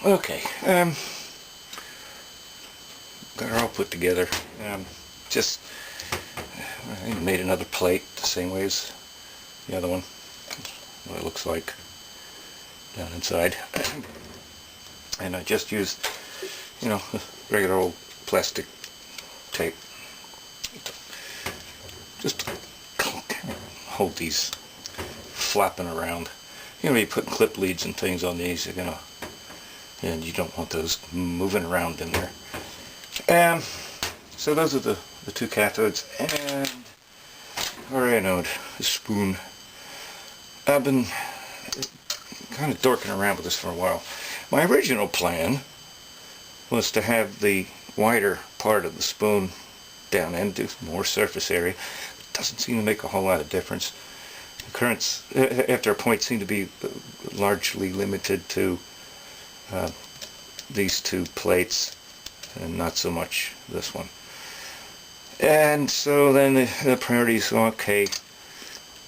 Okay, got her all put together. Just I made another plate the same way as the other one. What it looks like down inside. And I just used, regular old plastic tape. Just to hold these flapping around. You put clip leads and things on these, and you don't want those moving around in there. So those are the two cathodes, and our anode, the spoon. I've been kind of dorking around with this for a while. My original plan was to have the wider part of the spoon down and do more surface area. It doesn't seem to make a whole lot of difference. The currents, after a point, seem to be largely limited to these two plates, and not so much this one. And so then the priority is, okay,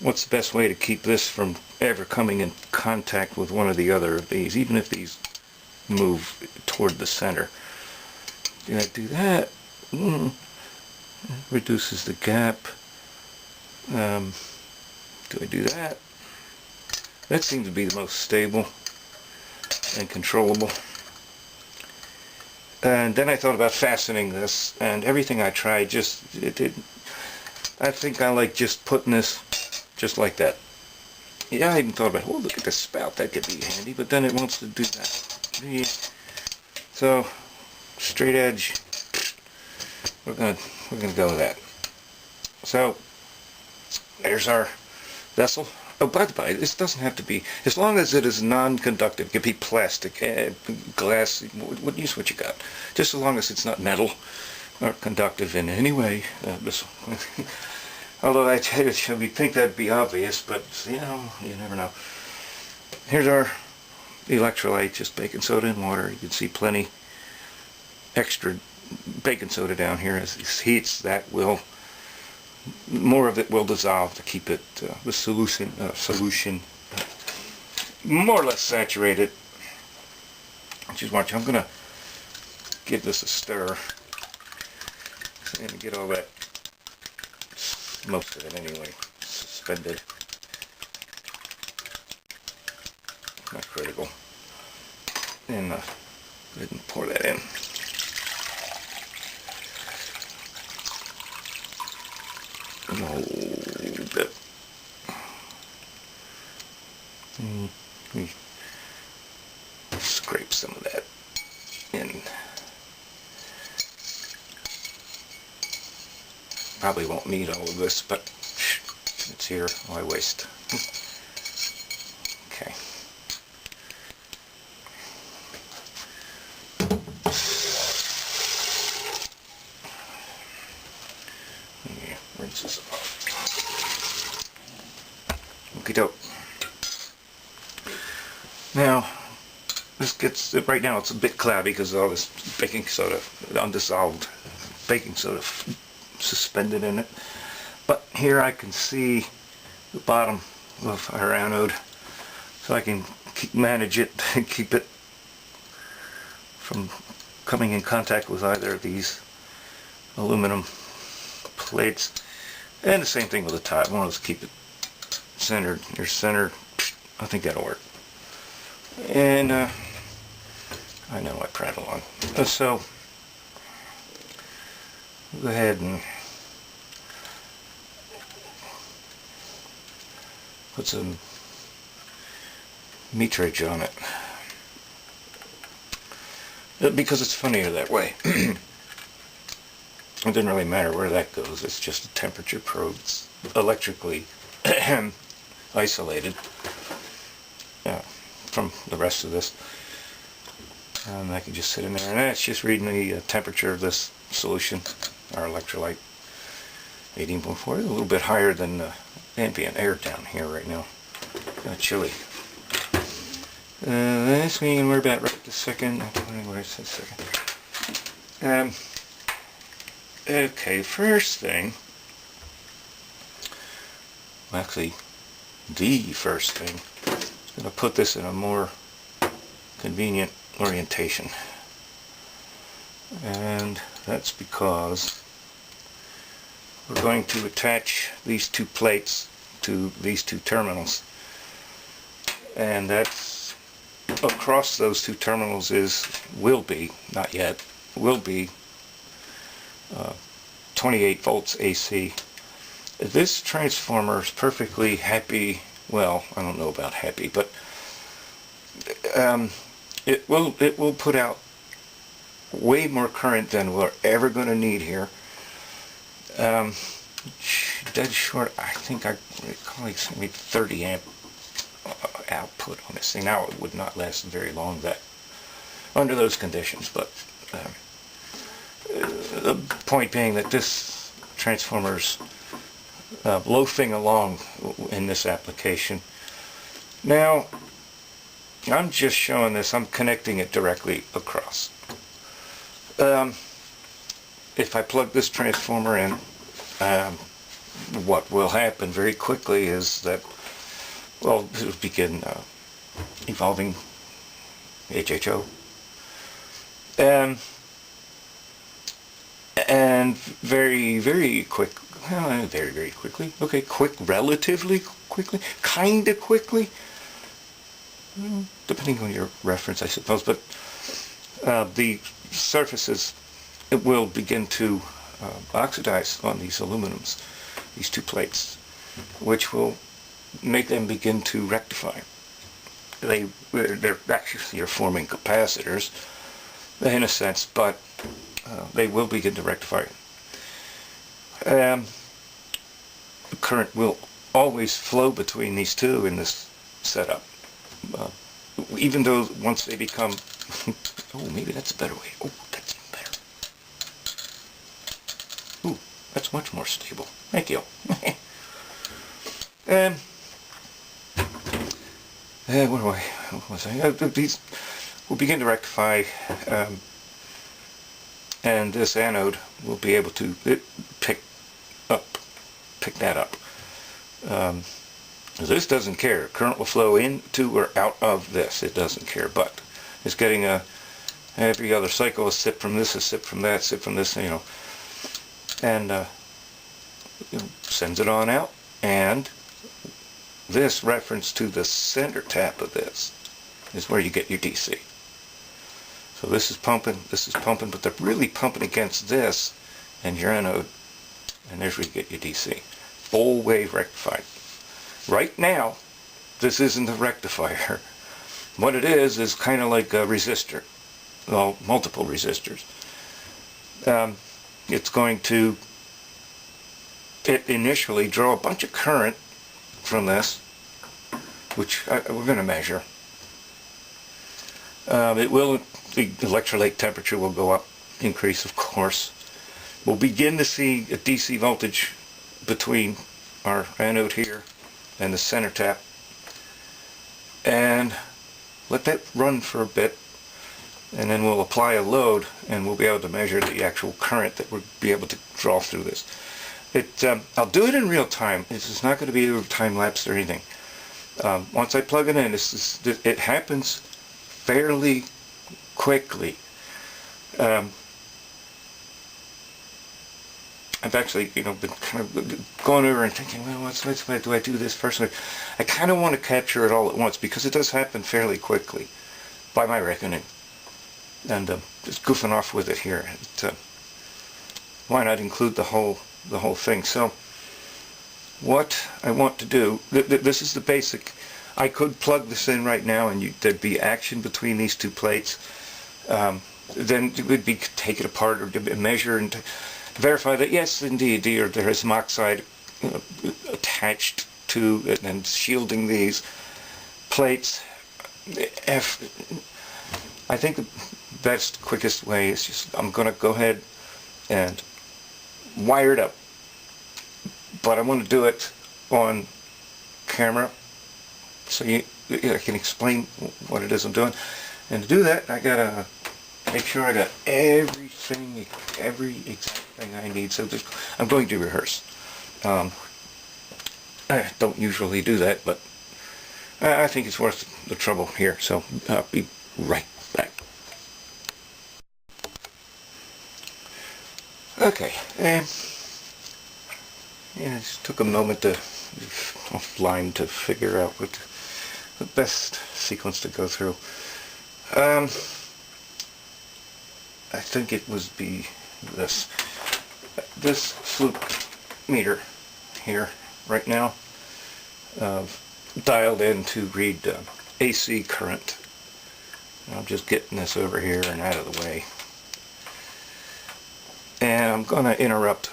what's the best way to keep this from ever coming in contact with one or the other of these, even if these move toward the center? Do I do that? Reduces the gap. Do I do that? That seems to be the most stable and controllable. And then I thought about fastening this, and everything I tried I think I like just putting this just like that. Yeah, I even thought about, oh, look at this spout, that could be handy, but then it wants to do that. So, straight edge, we're gonna go with that. So, there's our vessel. Oh, by the way, this doesn't have to be, as long as it is non-conductive. It could be plastic, glass, use what you got. Just as long as it's not metal or conductive in any way. Although I tell you, we think that'd be obvious, but you never know. Here's our electrolyte, just baking soda and water. You can see plenty extra baking soda down here. As it heats, more of it will dissolve to keep it, the solution more or less saturated. Just watch, I'm going to give this a stir and get all that, most of it anyway, suspended. Not critical. And go ahead and pour that in. A whole bit. We scrape some of that in. Probably won't need all of this, but it's here. Why waste? Okay. Yeah, rinse this off. Okie doke. Now, right now it's a bit cloudy because of all this baking soda, undissolved baking soda suspended in it. But here I can see the bottom of our anode, so I can manage it and keep it from coming in contact with either of these aluminum plates. And the same thing with the top. I want to keep it centered. Your center, I think that'll work. And I know I prattle on. So go ahead and put some metrage on it, because it's funnier that way. It doesn't really matter where that goes. It's just a temperature probe. It's electrically isolated from the rest of this, and I can just sit in there, and it's just reading the temperature of this solution, our electrolyte. 18.4, a little bit higher than ambient air down here right now. Kind of chilly. This means we're about right this second. Where's this second? Okay, first thing. Well, actually, the first thing. I'm going to put this in a more convenient orientation. And that's because we're going to attach these two plates to these two terminals. And that's across those two terminals will be 28 volts AC. This transformer is perfectly happy. Well, I don't know about happy, but it will put out way more current than we're ever going to need here. Dead short, I think I recall he sent me 30 amp output on this thing. Now it would not last very long under those conditions, but the point being that this transformer's loafing along in this application. Now I'm just showing this. I'm connecting it directly across. If I plug this transformer in, what will happen very quickly is that, well, it will begin evolving HHO. And very, very quick, well, very quickly, okay, relatively quickly, kind of quickly, depending on your reference, I suppose, but the surfaces, it will begin to oxidize on these aluminums, these two plates, which will make them begin to rectify. They're actually forming capacitors, in a sense, but they will begin to rectify. The current will always flow between these two in this setup. Even though once they become, oh, maybe that's a better way. Oh, that's even better. Ooh, that's much more stable. Thank you. What was I? These will begin to rectify, and this anode will be able to pick that up. This doesn't care. Current will flow into or out of this. It doesn't care, but it's getting every other cycle, a sip from this, a sip from that, sip from this, and sends it on out. And this reference to the center tap of this is where you get your DC. So this is pumping, but they're really pumping against this and your anode, and there's where you get your DC. Full wave rectified. Right now, this isn't a rectifier. What it is kind of like a resistor. Well, multiple resistors. It's going to initially draw a bunch of current from this, which we're going to measure. The electrolytic temperature will go up, increase, of course. We'll begin to see a DC voltage between our anode here and the center tap, and let that run for a bit, and then we'll apply a load and we'll be able to measure the actual current that we'll be able to draw through this. I'll do it in real time. It's not going to be a time lapse or anything. Once I plug it in, it happens fairly quickly. I've actually, been kind of going over and thinking, well, what's do I do this first? I kind of want to capture it all at once because it does happen fairly quickly, by my reckoning. And just goofing off with it here. Why not include the whole thing? So, what I want to do, this is the basic. I could plug this in right now, and there'd be action between these two plates. Then it would be take it apart or measure and verify that yes, indeed, there is some oxide attached to it and shielding these plates. I think the best, quickest way is just I'm going to go ahead and wire it up, but I want to do it on camera so I can explain what it is I'm doing. And to do that, I gotta make sure I got everything, every exact thing I need. So I'm going to rehearse. I don't usually do that, but I think it's worth the trouble here. So I'll be right back. Okay, and yeah, it just took a moment offline to figure out what the best sequence to go through. I think it would be this fluke meter here right now, dialed in to read AC current. I'm just getting this over here and out of the way. And I'm going to interrupt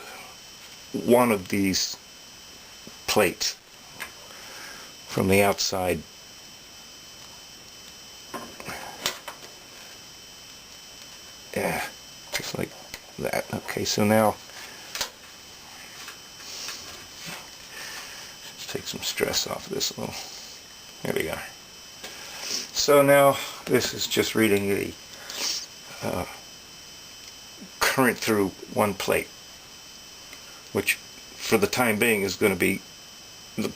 one of these plates from the outside. Yeah, just like that. Okay, so now let's take some stress off this little. There we go. So now this is just reading the current through one plate, which for the time being is going to be the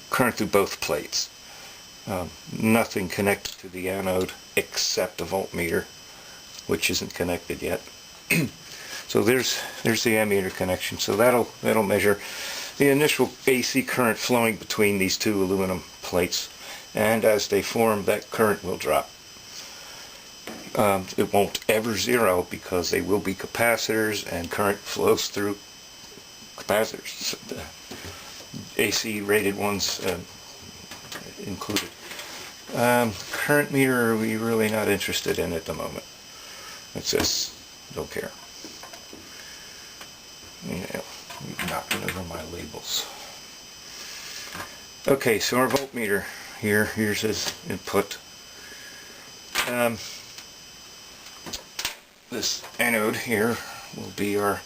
current through both plates. Nothing connected to the anode except a voltmeter, which isn't connected yet. So there's the ammeter connection. So that'll measure the initial AC current flowing between these two aluminum plates, and as they form, that current will drop. It won't ever zero because they will be capacitors, and current flows through capacitors. The AC rated ones included. Current meter we're really not interested in at the moment. It's just, don't care. You know, knocking over my labels. Okay, so our voltmeter here's his input. This anode here will be our,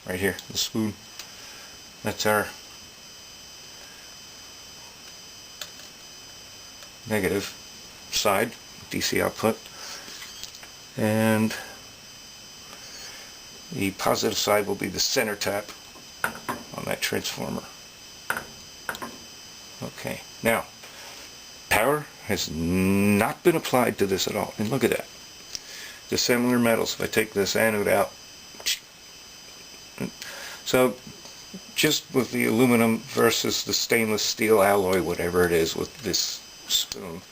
right here, the spoon. That's our negative side, DC output. And the positive side will be the center tap on that transformer. Okay, now power has not been applied to this at all, and look at that. Dissimilar metals. If I take this anode out, so just with the aluminum versus the stainless steel alloy, whatever it is, with this spoon,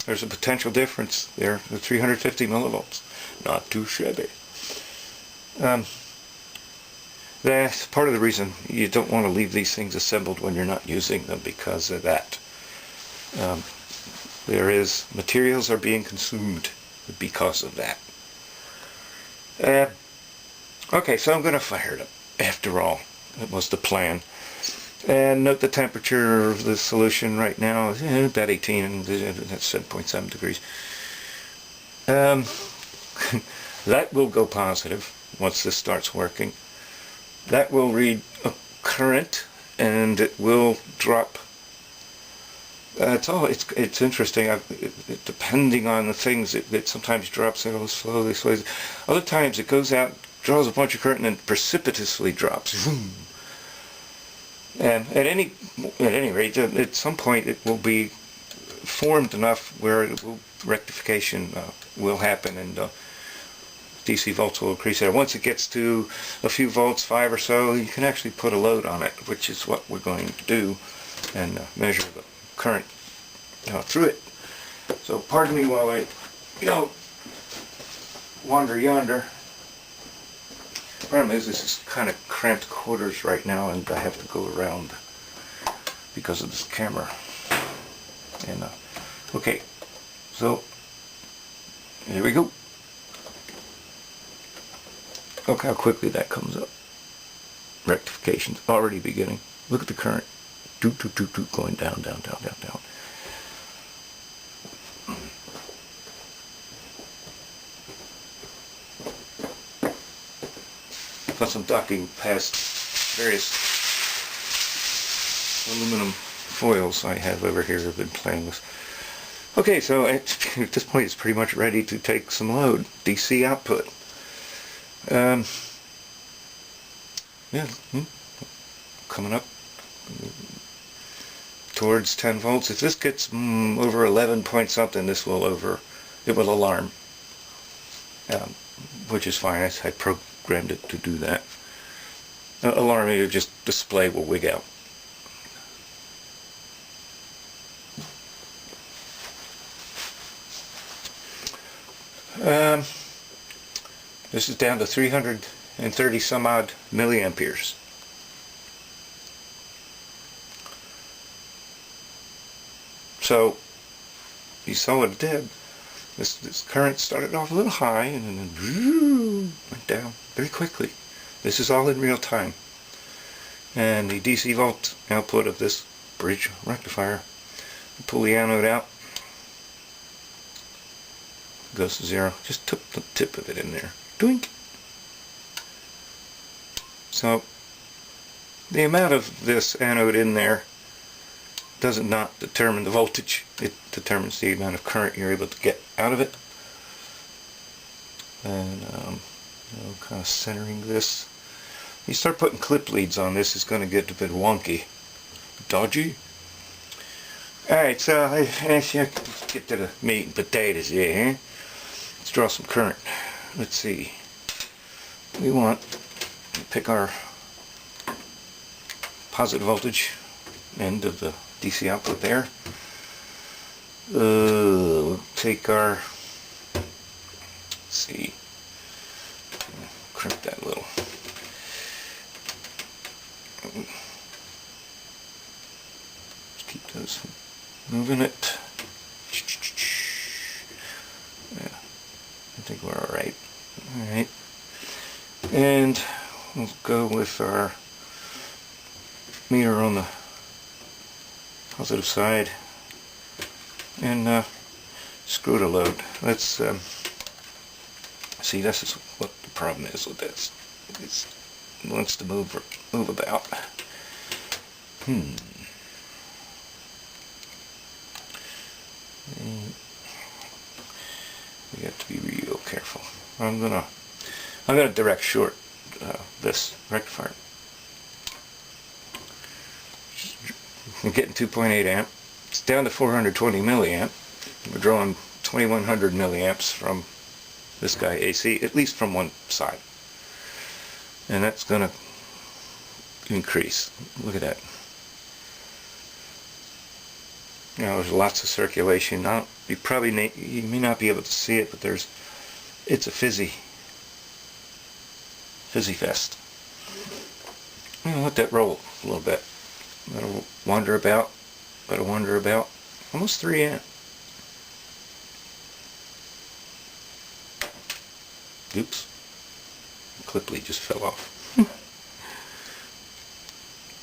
there's a potential difference there, the 350 millivolts. Not too shabby. That's part of the reason you don't want to leave these things assembled when you're not using them, because of that. Materials are being consumed because of that. Okay, so I'm going to fire it up. After all, that was the plan. And note the temperature of the solution right now is about 18, and that's 7.7 degrees. That will go positive once this starts working. That will read a current, and it will drop. It's interesting. Depending on the things, it sometimes drops a little slowly. Other times it goes out, draws a bunch of current, and then precipitously drops. And at any rate, at some point it will be formed enough where rectification will happen, and DC volts will increase there. Once it gets to a few volts, 5 or so, you can actually put a load on it, which is what we're going to do, and measure the current through it. So pardon me while I wander yonder. Problem is, this is kind of cramped quarters right now, and I have to go around because of this camera. And okay, so here we go. Look how quickly that comes up. Rectification's already beginning. Look at the current. Doot, doot, doot, doot, going down, down, down, down, down. Plus I'm ducking past various aluminum foils I have over here I've been playing with. Okay, so at this point it's pretty much ready to take some load. DC output. Yeah, coming up towards 10 volts. If this gets over 11 point something, it will alarm. which is fine. I programmed it to do that. Alarm meter, just display will wig out. This is down to 330 some odd milliamperes. So you saw what it did. This current started off a little high and then went down very quickly. This is all in real time. And the DC volt output of this bridge rectifier, pull the anode out, goes to 0. Just took the tip of it in there. Doink! So the amount of this anode in there does not determine the voltage. It determines the amount of current you're able to get out of it. And kind of centering this. You start putting clip leads on this, it's going to get a bit wonky, dodgy. Alright, so let's get to the meat and potatoes here. Let's draw some current. Let's see. We want to pick our positive voltage end of the DC output there. We'll take our, let's see, crimp that a little. Just keep those moving it. Yeah, I think we're alright. Alright. And we'll go with our meter on the positive side and screw to load. Let's see, this is what the problem is with this. It wants to move about. We have to be real careful. I'm gonna direct short this rectifier. We're getting 2.8 amp. It's down to 420 milliamp. We're drawing 2100 milliamps from this guy AC, at least from one side. And that's going to increase. Look at that. You know, there's lots of circulation. Now, you may not be able to see it, but it's a fizzy fest. I'm going to let that roll a little bit. Let it wander about. Almost 3 amp. Oops. Clip lead just fell off.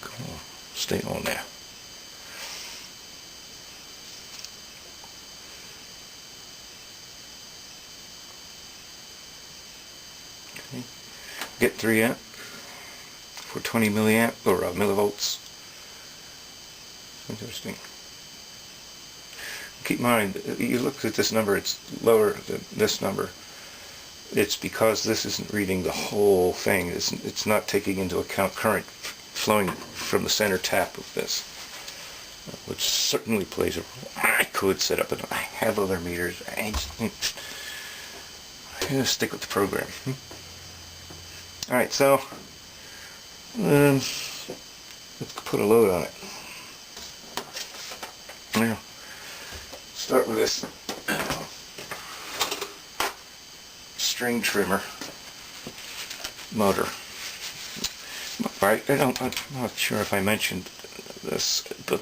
Come on, stay on there. Okay. Get 3 amp for 20 milliamp or millivolts. Interesting. Keep in mind, you look at this number, it's lower than this number. It's because this isn't reading the whole thing. It's not taking into account current flowing from the center tap of this, which certainly plays a role. I could set up I have other meters. I'm gonna stick with the program. Alright, so let's put a load on it. Now, start with this string trimmer motor. I'm not sure if I mentioned this, but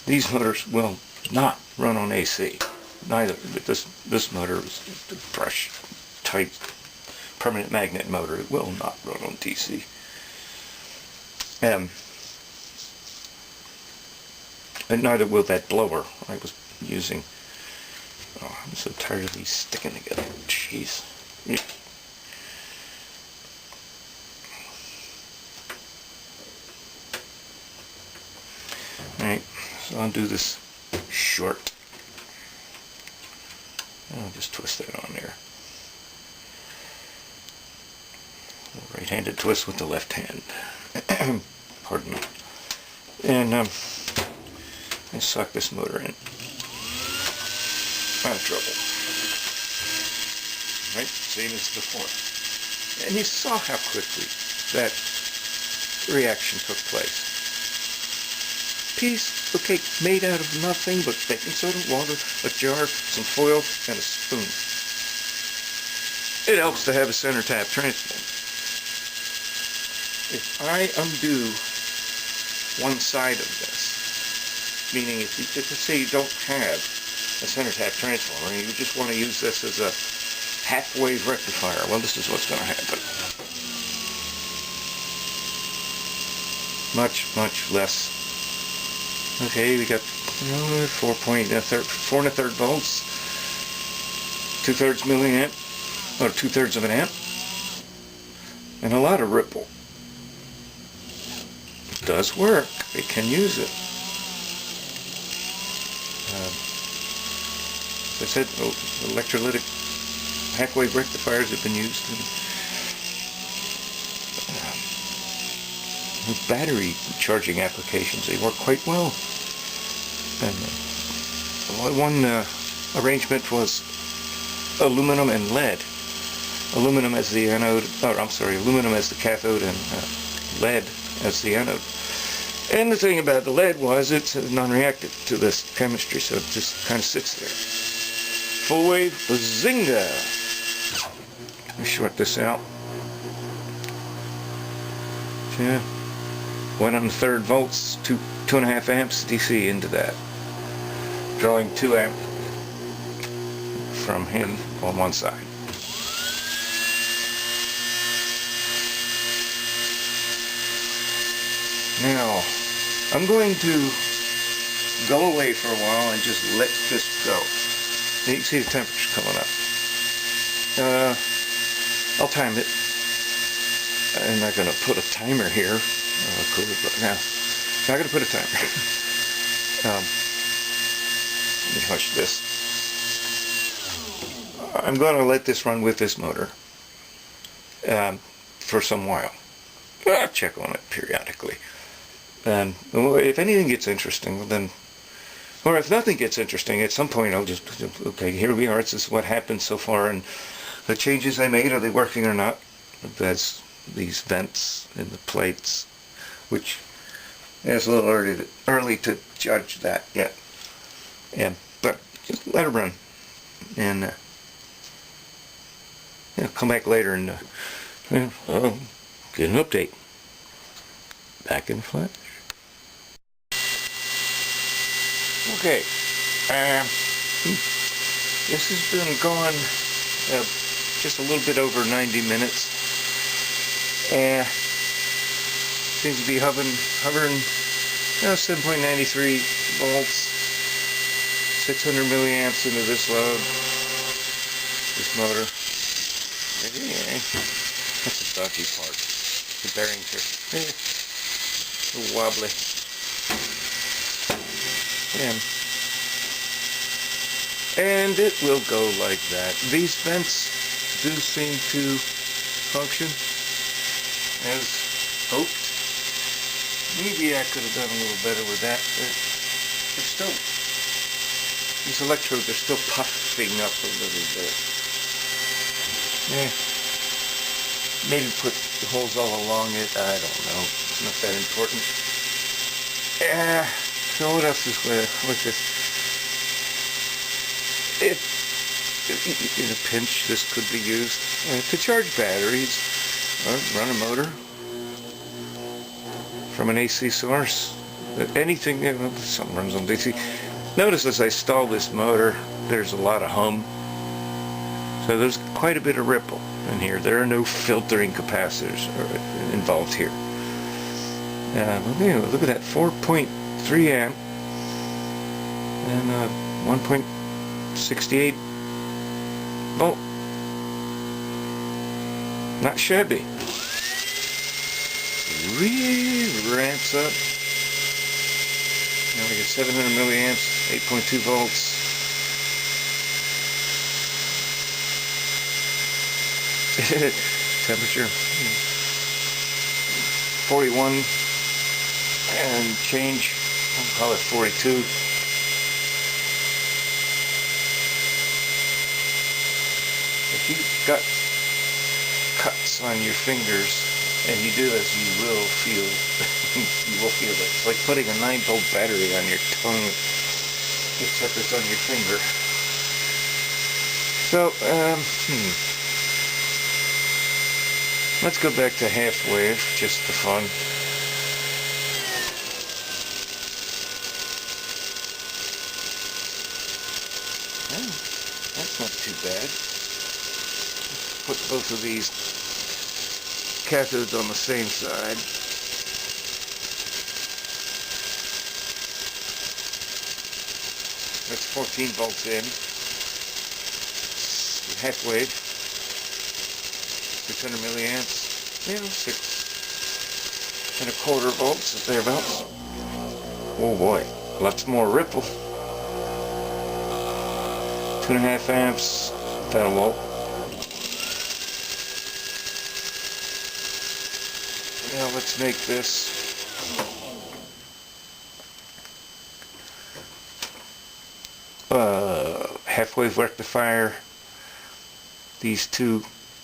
these motors will not run on AC. Neither. This motor is a brush type permanent magnet motor. It will not run on DC. And neither will that blower I was using. Oh, I'm so tired of these sticking together. Jeez. Alright, so I'll do this short. I'll just twist that on there. Right-handed twist with the left hand. Pardon me. And I suck this motor in. Out of trouble. right? Same as before. And you saw how quickly that reaction took place. Piece of cake made out of nothing but baking soda, water, a jar, some foil, and a spoon. It helps to have a center tap transformer. If I undo one side of this, meaning if let's say you don't have a center tap transformer and you just want to use this as a half-wave rectifier, well, this is what's going to happen. Much less. Okay, we got 4 1/3 volts, 2/3 milliamp, or 2/3 of an amp, and a lot of ripple. It does work. It can use it. As I said, electrolytic half-wave rectifiers have been used in battery charging applications. They work quite well. And one arrangement was aluminum and lead. Aluminum as the anode, aluminum as the cathode and lead as the anode. And the thing about the lead was it's non-reactive to this chemistry, so it just kind of sits there. Full wave, bazinga! Let me short this out. Yeah. 1 1/3 volts, 2.5 amps DC into that. Drawing 2 amp from him on one side. Now, I'm going to go away for a while and just let this go. You can see the temperature coming up. I'll time it. I'm not going to put a timer here. Cool, but now, I'm not going to put a timer. Let me hush this. I'm going to let this run with this motor for some while. I'll check on it periodically. If anything gets interesting, then, or if nothing gets interesting, at some point I'll just, okay, here we are, this is what happened so far, and the changes I made, are they working or not? That's these vents in the plates, which it's a little early to judge that yet. But just let it run, and come back later and get an update. Back in flash. Okay, this has been going just a little bit over 90 minutes. Seems to be hovering 7.93 volts, 600 milliamps into this load, this motor. That's the dodgy part. The bearings are a little wobbly. And it will go like that. These vents do seem to function as hoped. Maybe I could have done a little better with that. It's still, these electrodes are still puffing up a little bit. Maybe put the holes all along it. I don't know. It's not that important. So what else is with this? In a pinch, this could be used to charge batteries or run a motor from an AC source. Anything, something runs on DC. Notice as I stall this motor, there's a lot of hum. So there's quite a bit of ripple in here. There are no filtering capacitors involved here. Look at that, 4.3 amp and 1.68 volt. Not shabby. Really ramps up. Now we got 700 milliamps, 8.2 volts. Temperature 41 and change. I'll call it 42. you've got cuts on your fingers and you do this, you will feel you will feel it. It's like putting a 9-volt battery on your tongue, except it's on your finger. So, let's go back to half wave, just for fun. Oh, that's not too bad. Put both of these cathodes on the same side. That's 14 volts in. Half wave. 600 milliamps. You know, 6.25 volts, thereabouts. Oh boy, lots more ripple. 2.5 amps, about a volt. Now let's make this half-wave rectifier. These two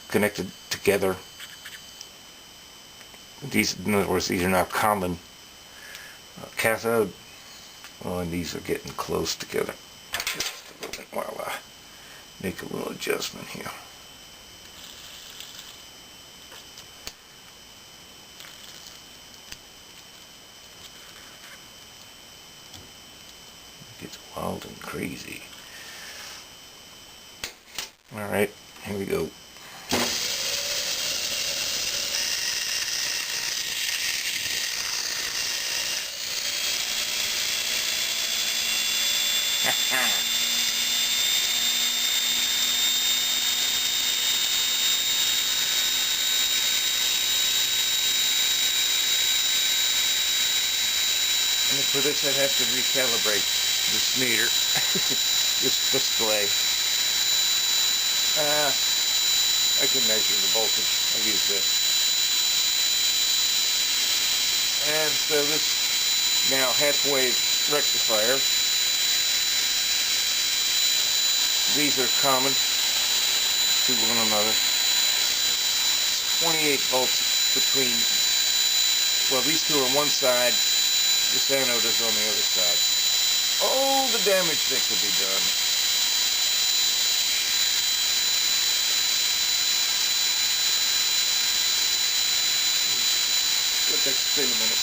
connected together. These, in other words, these are now common cathode. Oh, and these are getting close together. Just a little bit while I make a little adjustment here. It gets wild and crazy. All right, here we go. And for this I'd have to recalibrate this meter, this display. I can measure the voltage. I use this. And so this now half-wave rectifier. These are common to one another. 28 volts between, well, these two are on one side, this anode is on the other side. Oh, the damage that could be done. Let that spin a minute.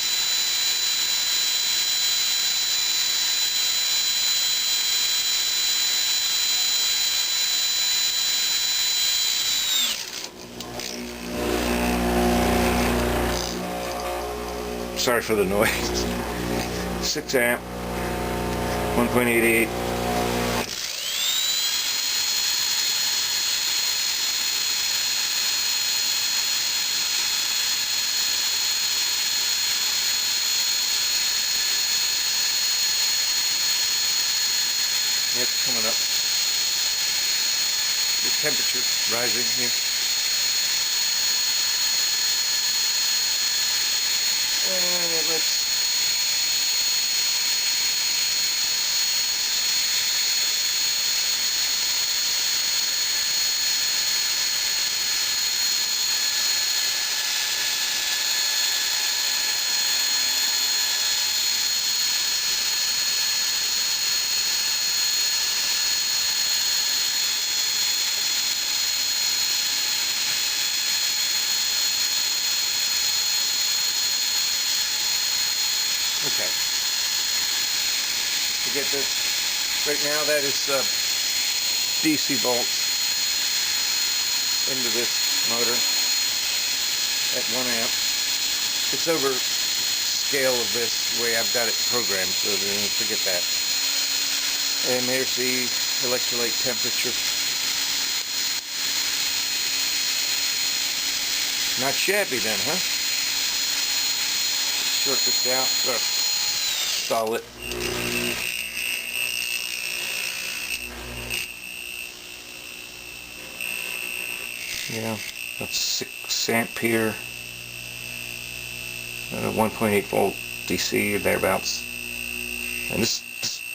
Sorry for the noise. 6 amp, 1.88. It's coming up. The temperature rising here. Let's okay. To get this, right now that is DC volts into this motor at 1 amp. It's over scale of this, the way I've got it programmed, so forget that. And there's the electrolyte temperature. Not shabby then, huh? Short this out, stall it. Yeah, that's 6 ampere, 1.8 volt DC or thereabouts. And this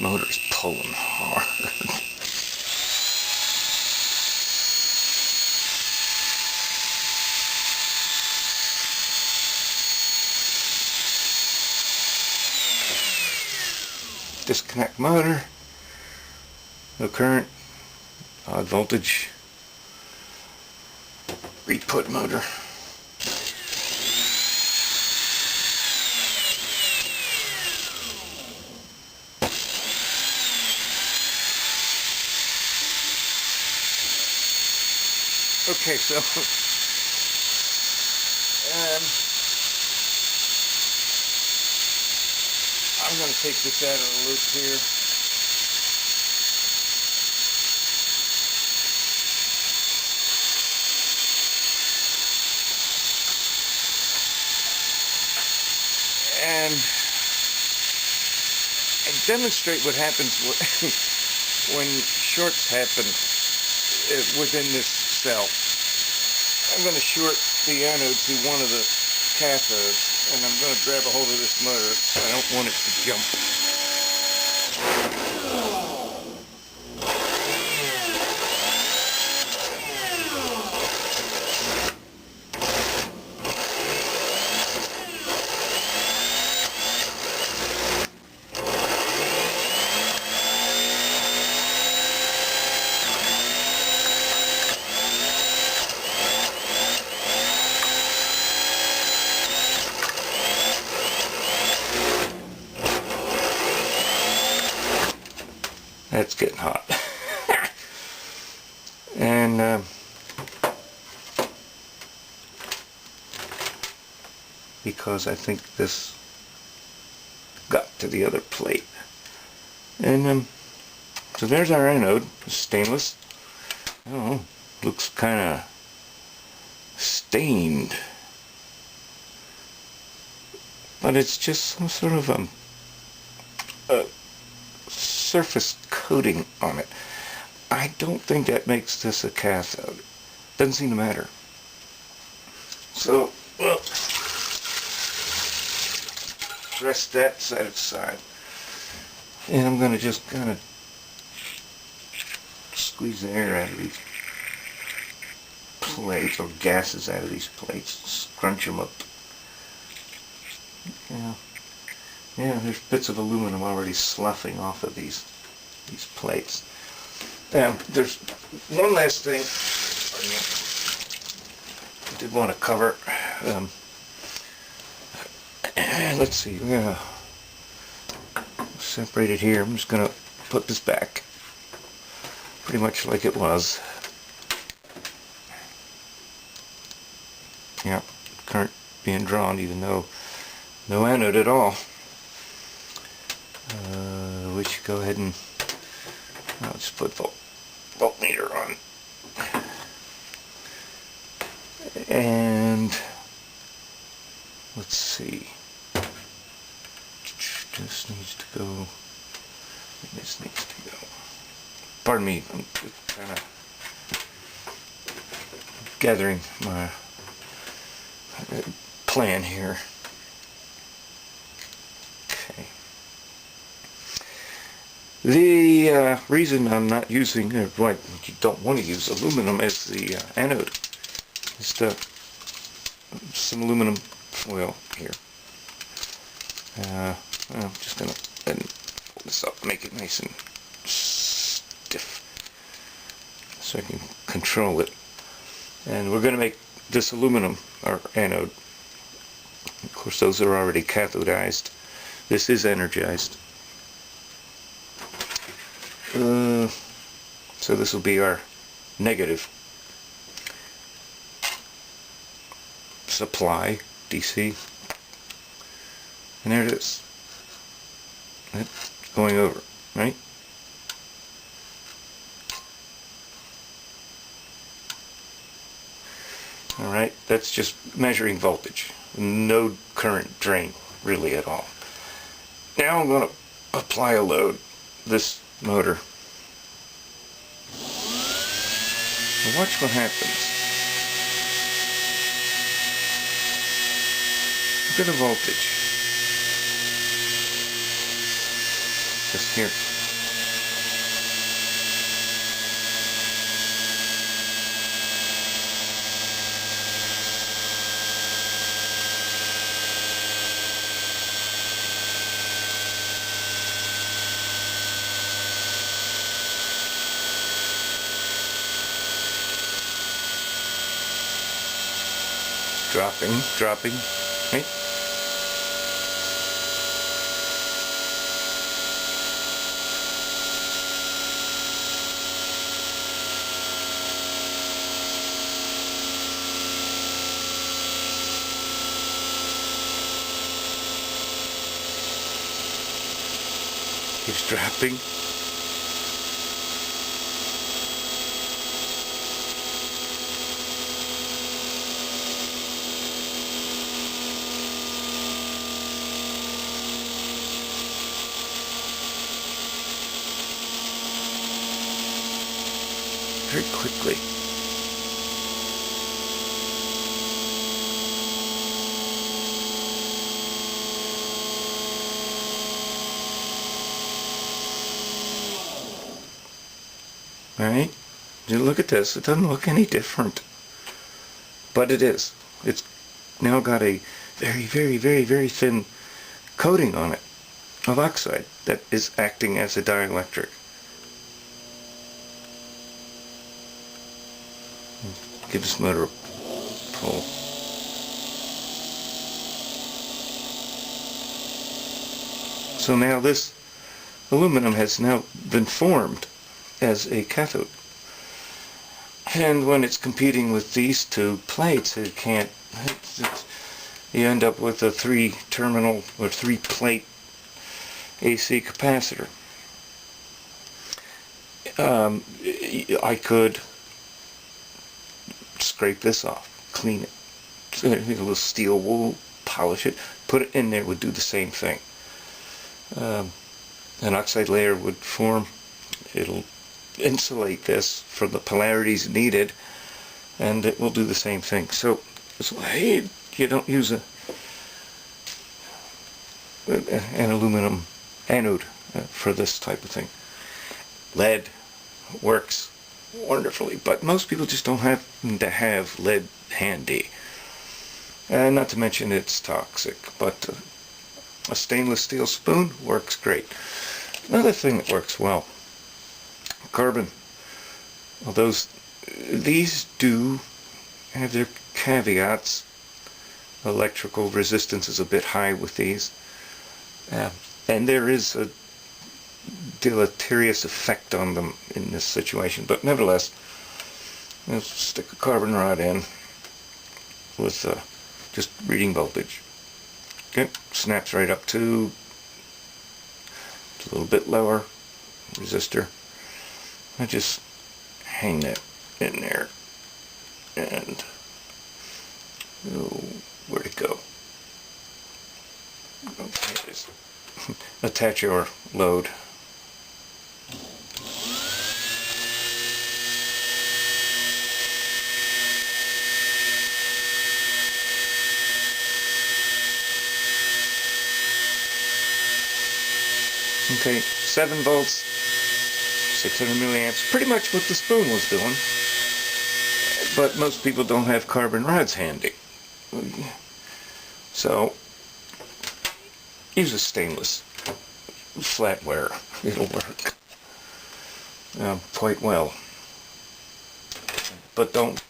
motor is pulling hard. disconnect motor, no current, odd voltage, re-put motor. Okay, so I'm going to take this out of the loop here. And demonstrate what happens when shorts happen within this cell. I'm going to short the anode to one of the cathodes, and I'm going to grab a hold of this motor. I don't want it to jump. That's getting hot. And because I think this got to the other plate. And so there's our anode, stainless. Oh, looks kind of stained. But it's just some sort of a surface coating on it. I don't think that makes this a cathode. Doesn't seem to matter. So, well, rest that side aside. And I'm going to just kind of squeeze the air out of these plates, or gases out of these plates, scrunch them up. Yeah, there's bits of aluminum already sloughing off of these plates. There's one last thing I did want to cover. Let's see, separate it here. I'm just going to put this back pretty much like it was. Yeah, current being drawn even though no anode at all. We should go ahead and I'll just put voltmeter on. And let's see. This needs to go. This needs to go. Pardon me, I'm kind of gathering my plan here. The reason I'm not using, or why you don't want to use aluminum as the anode, is some aluminum foil here. I'm just going to pull this up, make it nice and stiff, so I can control it. And we're going to make this aluminum our anode. Of course, those are already cathodized. This is energized. So this will be our negative supply, DC. And there it is. That's going over, right? Alright, that's just measuring voltage. No current drain, really, at all. Now I'm going to apply a load. This motor. Now watch what happens. Look at the voltage. Just here. dropping, right? Keeps dropping. Very quickly. Alright, you look at this, it doesn't look any different. But it is. It's now got a very, very, very, very thin coating on it of oxide that is acting as a dielectric. Give this motor a pull. So now this aluminum has now been formed as a cathode. And when it's competing with these two plates, it can't, you end up with a 3-terminal or 3-plate AC capacitor. I could scrape this off, clean it, a little steel wool, polish it, put it in there, would do the same thing. An oxide layer would form, it'll insulate this from the polarities needed, and it will do the same thing. So that's why you don't use an aluminum anode for this type of thing. Lead works wonderfully, but most people just don't happen to have lead handy. Not to mention it's toxic, but a stainless steel spoon works great. Another thing that works well, carbon. Although these do have their caveats. Electrical resistance is a bit high with these. And there is a deleterious effect on them in this situation. But nevertheless, let's stick a carbon rod in with just reading voltage. Okay, snaps right up to a little bit lower resistor. I just hang that in there, and where'd it go? Okay, attach your load. Okay, 7 volts, 600 milliamps, pretty much what the spoon was doing. But most people don't have carbon rods handy. So, use a stainless flatware. It'll work quite well. But don't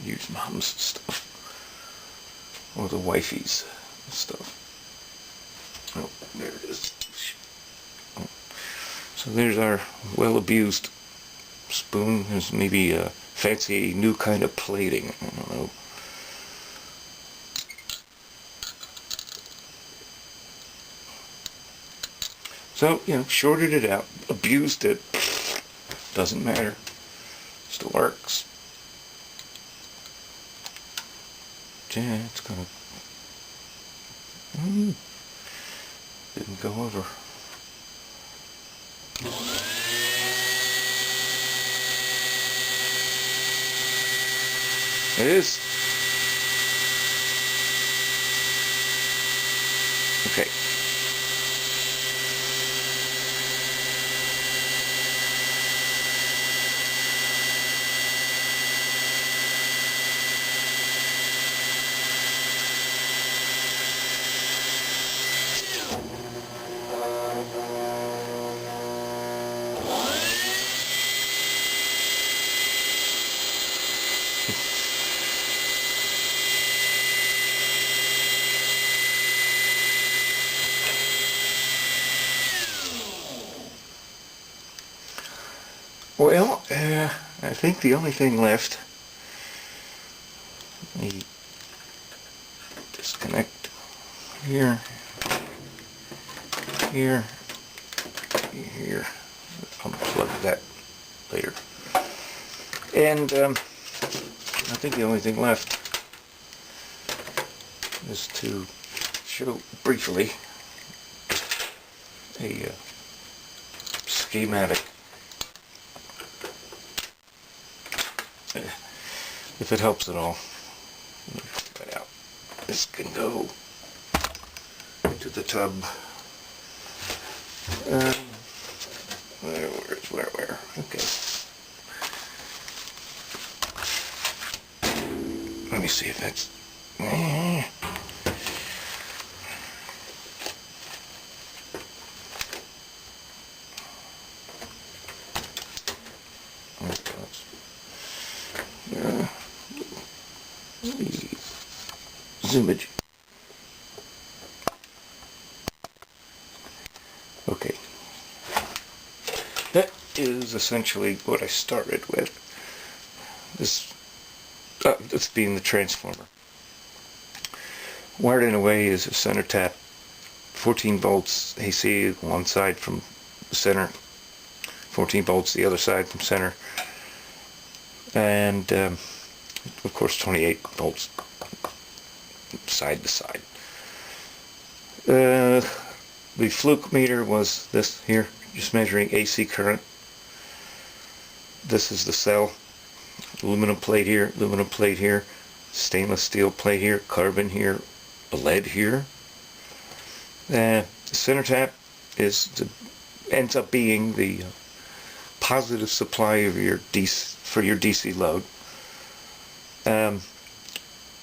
use mom's stuff or the wifey's stuff. Oh, there it is. Oh. So there's our well-abused spoon. There's maybe a fancy new kind of plating. I don't know. So, you know, shorted it out, abused it. Doesn't matter. Still works. Yeah, it's gonna... didn't go over. It is. Okay. Well, I think the only thing left, let me disconnect here, here, here. Unplug that later. And I think the only thing left is to show briefly a schematic. If it helps at all. Let me put that out. This can go into the tub. Where? Okay. Let me see if that's... zoomage. Okay. That is essentially what I started with. This being the transformer. Wired in a way is a center tap, 14 volts AC, one side from the center, 14 volts the other side from center, and of course 28 volts side to side. The fluke meter was this here, just measuring AC current. This is the cell. Aluminum plate here, stainless steel plate here, carbon here, lead here. The center tap ends up being the positive supply of your DC load.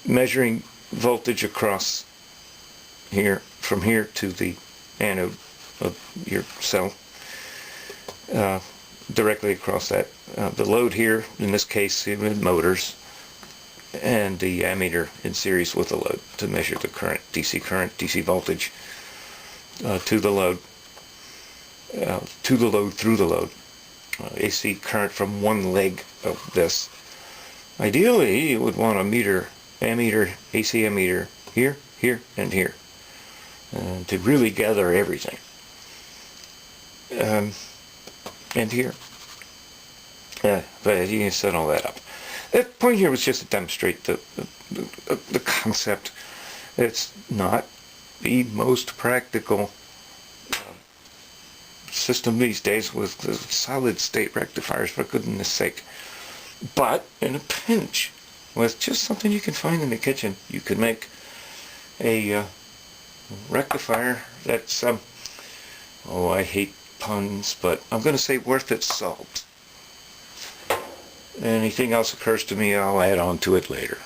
Measuring voltage across here, from here to the anode of your cell, directly across that. The load here, in this case, with motors, and the ammeter in series with the load to measure the current, DC voltage to the load, through the load. AC current from one leg of this. Ideally, you would want a ammeter, AC ammeter here, here, and here, to really gather everything. And here. But you can set all that up. The point here was just to demonstrate the concept. It's not the most practical system these days with the solid state rectifiers, for goodness sake. But in a pinch, with just something you can find in the kitchen, you can make a rectifier that's, oh, I hate puns, but I'm going to say worth its salt. Anything else occurs to me, I'll add on to it later.